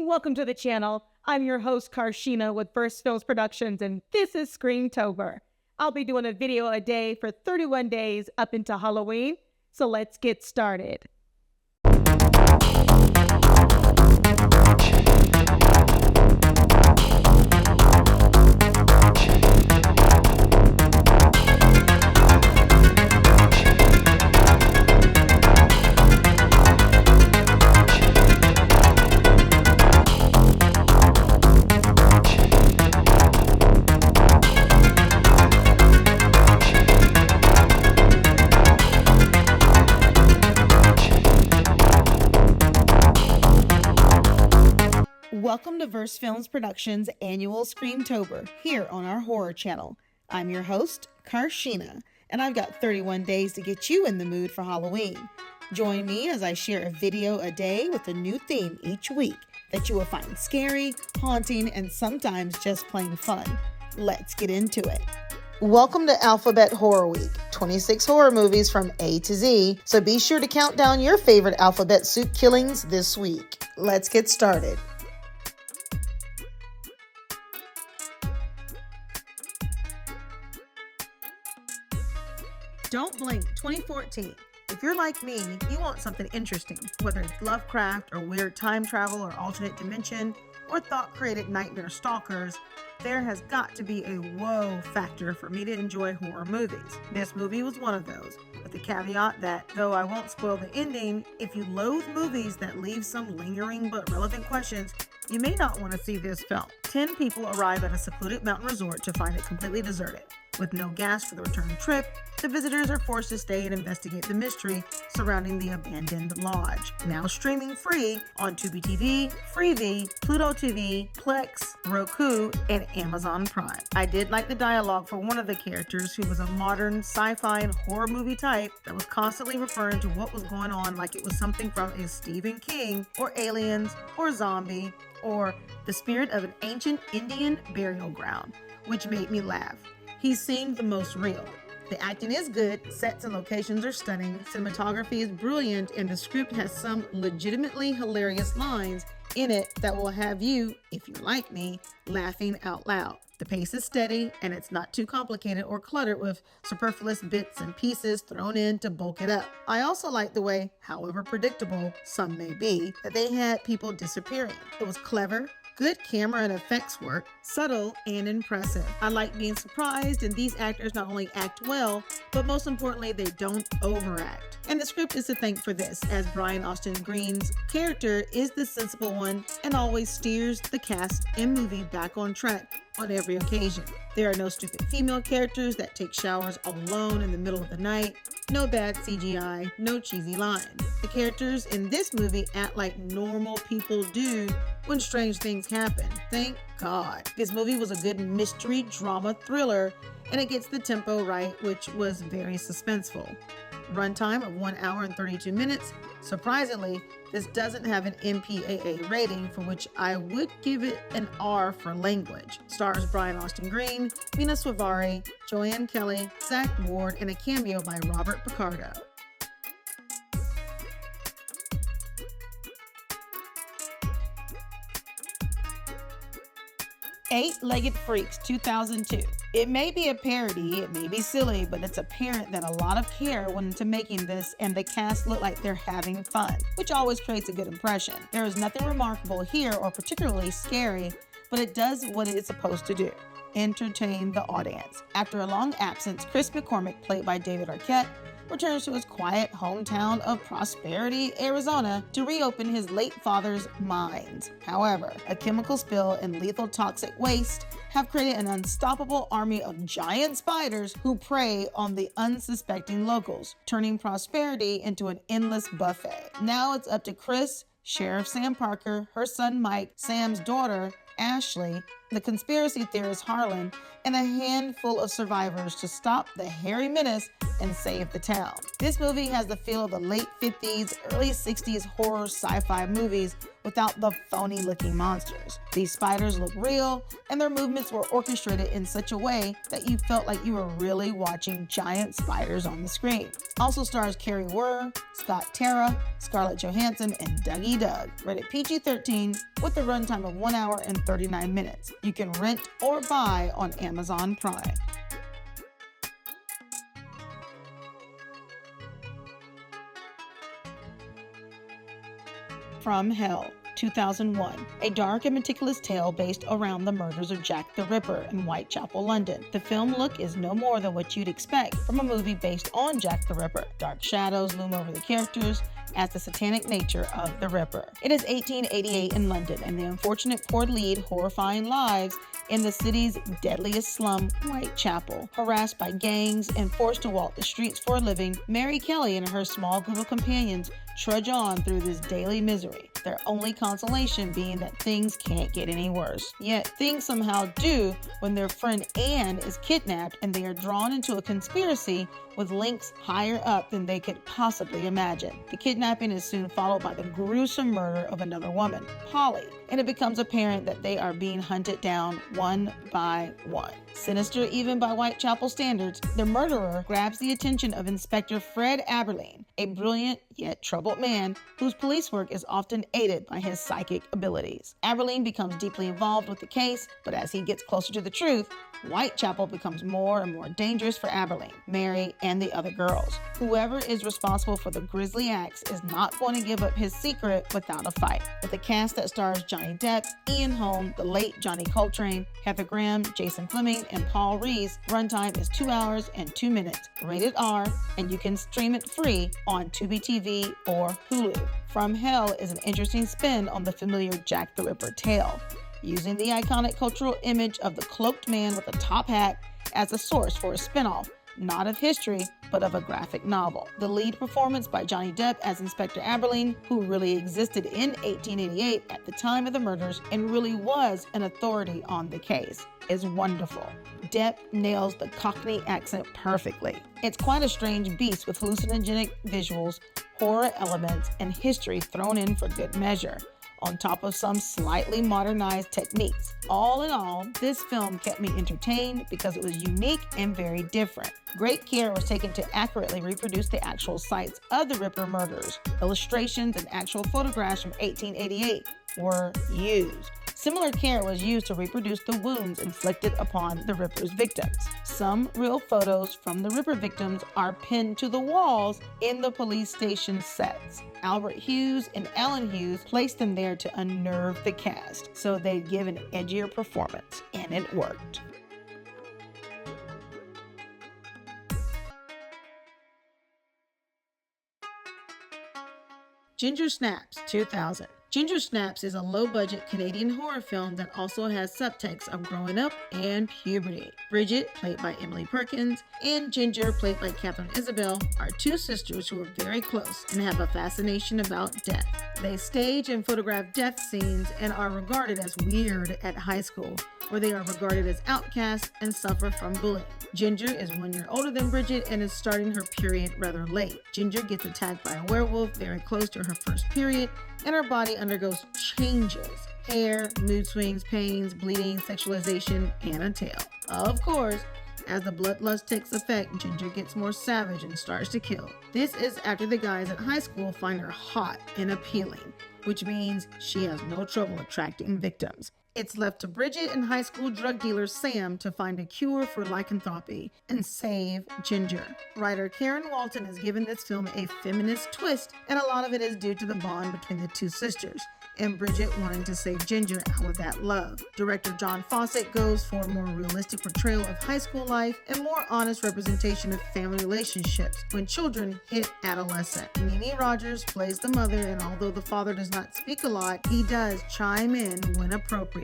Welcome to the channel. I'm your host Carshénah with versefilmsproductions, and this is SCREAMTOBER. I'll be doing a video a day for 31 days up into Halloween, so let's get started. Welcome to versefilmsproductions' annual SCREAMTOBER here on our horror channel. I'm your host, Carshénah, and I've got 31 days to get you in the mood for Halloween. Join me as I share a video a day with a new theme each week that you will find scary, haunting, and sometimes just plain fun. Let's get into it. Welcome to Alphabet Horror Week, 26 horror movies from A to Z, so be sure to count down your favorite alphabet soup killings this week. Let's get started. Don't Blink 2014. If you're like me, you want something interesting, whether it's Lovecraft or weird time travel or alternate dimension or thought-created nightmare stalkers, there has got to be a whoa factor for me to enjoy horror movies. This movie was one of those, with the caveat that, though I won't spoil the ending, if you loathe movies that leave some lingering but relevant questions, you may not want to see this film. 10 people arrive at a secluded mountain resort to find it completely deserted. With no gas for the return trip, the visitors are forced to stay and investigate the mystery surrounding the abandoned lodge. Now streaming free on Tubi TV, Freevee, Pluto TV, Plex, Roku, and Amazon Prime. I did like the dialogue for one of the characters, who was a modern sci-fi and horror movie type that was constantly referring to what was going on like it was something from a Stephen King, or Aliens, or Zombie, or the spirit of an ancient Indian burial ground, which made me laugh. He seemed the most real. The acting is good, sets and locations are stunning, cinematography is brilliant, and the script has some legitimately hilarious lines in it that will have you, if you're like me, laughing out loud. The pace is steady, and it's not too complicated or cluttered with superfluous bits and pieces thrown in to bulk it up. I also like the way, however predictable some may be, that they had people disappearing. It was clever, good camera and effects work, subtle and impressive. I like being surprised, and these actors not only act well, but most importantly, they don't overact. And the script is to thank for this, as Brian Austin Green's character is the sensible one and always steers the cast and movie back on track on every occasion. There are no stupid female characters that take showers all alone in the middle of the night, no bad CGI, no cheesy lines. The characters in this movie act like normal people do when strange things happen. Thank God. This movie was a good mystery drama thriller, and it gets the tempo right, which was very suspenseful. Runtime of 1 hour and 32 minutes. Surprisingly, this doesn't have an MPAA rating, for which I would give it an R for language. Stars Brian Austin Green, Mina Suvari, Joanne Kelly, Zach Ward, and a cameo by Robert Picardo. Eight-Legged Freaks 2002. It may be a parody, it may be silly, but it's apparent that a lot of care went into making this, and the cast look like they're having fun, which always creates a good impression. There is nothing remarkable here or particularly scary, but it does what it is supposed to do: entertain the audience. After a long absence, Chris McCormick, played by David Arquette, returns to his quiet hometown of Prosperity, Arizona, to reopen his late father's mines. However, a chemical spill and lethal toxic waste have created an unstoppable army of giant spiders who prey on the unsuspecting locals, turning Prosperity into an endless buffet. Now it's up to Chris, Sheriff Sam Parker, her son Mike, Sam's daughter, Ashley, the conspiracy theorist Harlan, and a handful of survivors to stop the hairy menace and save the town. This movie has the feel of the late 50s, early 60s horror sci-fi movies without the phony-looking monsters. These spiders look real, and their movements were orchestrated in such a way that you felt like you were really watching giant spiders on the screen. Also stars Carrie Werr, Scott Terra, Scarlett Johansson, and Dougie Doug. Rated PG-13 with a runtime of 1 hour and 39 minutes. You can rent or buy on Amazon Prime. From Hell, 2001, a dark and meticulous tale based around the murders of Jack the Ripper in Whitechapel, London. The film look is no more than what you'd expect from a movie based on Jack the Ripper. Dark shadows loom over the characters as the satanic nature of the Ripper. It is 1888 in London, and the unfortunate poor lead horrifying lives in the city's deadliest slum, Whitechapel. Harassed by gangs and forced to walk the streets for a living, Mary Kelly and her small group of companions trudge on through this daily misery, their only consolation being that things can't get any worse. Yet things somehow do when their friend Anne is kidnapped and they are drawn into a conspiracy with links higher up than they could possibly imagine. The kidnapping is soon followed by the gruesome murder of another woman, Polly, and it becomes apparent that they are being hunted down one by one. Sinister even by Whitechapel standards, the murderer grabs the attention of Inspector Fred Aberline, a brilliant yet troubled man whose police work is often aided by his psychic abilities. Aberline becomes deeply involved with the case, but as he gets closer to the truth, Whitechapel becomes more and more dangerous for Aberline, Mary, and the other girls. Whoever is responsible for the grisly acts is not going to give up his secret without a fight. With a cast that stars Johnny Depp, Ian Holm, the late Johnny Coltrane, Heather Graham, Jason Fleming, and Paul Rees, runtime is 2 hours and 2 minutes, rated R, and you can stream it free on Tubi TV or Hulu. From Hell is an interesting spin on the familiar Jack the Ripper tale, using the iconic cultural image of the cloaked man with a top hat as a source for a spinoff, not of history, but of a graphic novel. The lead performance by Johnny Depp as Inspector Aberline, who really existed in 1888 at the time of the murders and really was an authority on the case, is wonderful. Depp nails the Cockney accent perfectly. It's quite a strange beast with hallucinogenic visuals, horror elements, and history thrown in for good measure, on top of some slightly modernized techniques. All in all, this film kept me entertained because it was unique and very different. Great care was taken to accurately reproduce the actual sites of the Ripper murders. Illustrations and actual photographs from 1888 were used. Similar care was used to reproduce the wounds inflicted upon the Ripper's victims. Some real photos from the Ripper victims are pinned to the walls in the police station sets. Albert Hughes and Alan Hughes placed them there to unnerve the cast, so they'd give an edgier performance, and it worked. Ginger Snaps, 2000. Ginger Snaps is a low-budget Canadian horror film that also has subtext of growing up and puberty. Bridget, played by Emily Perkins, and Ginger, played by Catherine Isabelle, are two sisters who are very close and have a fascination about death. They stage and photograph death scenes and are regarded as weird at high school, where they are regarded as outcasts and suffer from bullying. Ginger is 1 year older than Bridget and is starting her period rather late. Ginger gets attacked by a werewolf very close to her first period, and her body undergoes changes: hair, mood swings, pains, bleeding, sexualization, and a tail. Of course, as the bloodlust takes effect, Ginger gets more savage and starts to kill. This is after the guys at high school find her hot and appealing, which means she has no trouble attracting victims. It's left to Bridget and high school drug dealer Sam to find a cure for lycanthropy and save Ginger. Writer Karen Walton has given this film a feminist twist, and a lot of it is due to the bond between the two sisters, and Bridget wanting to save Ginger out of that love. Director John Fawcett goes for a more realistic portrayal of high school life and more honest representation of family relationships when children hit adolescence. Mimi Rogers plays the mother, and although the father does not speak a lot, he does chime in when appropriate.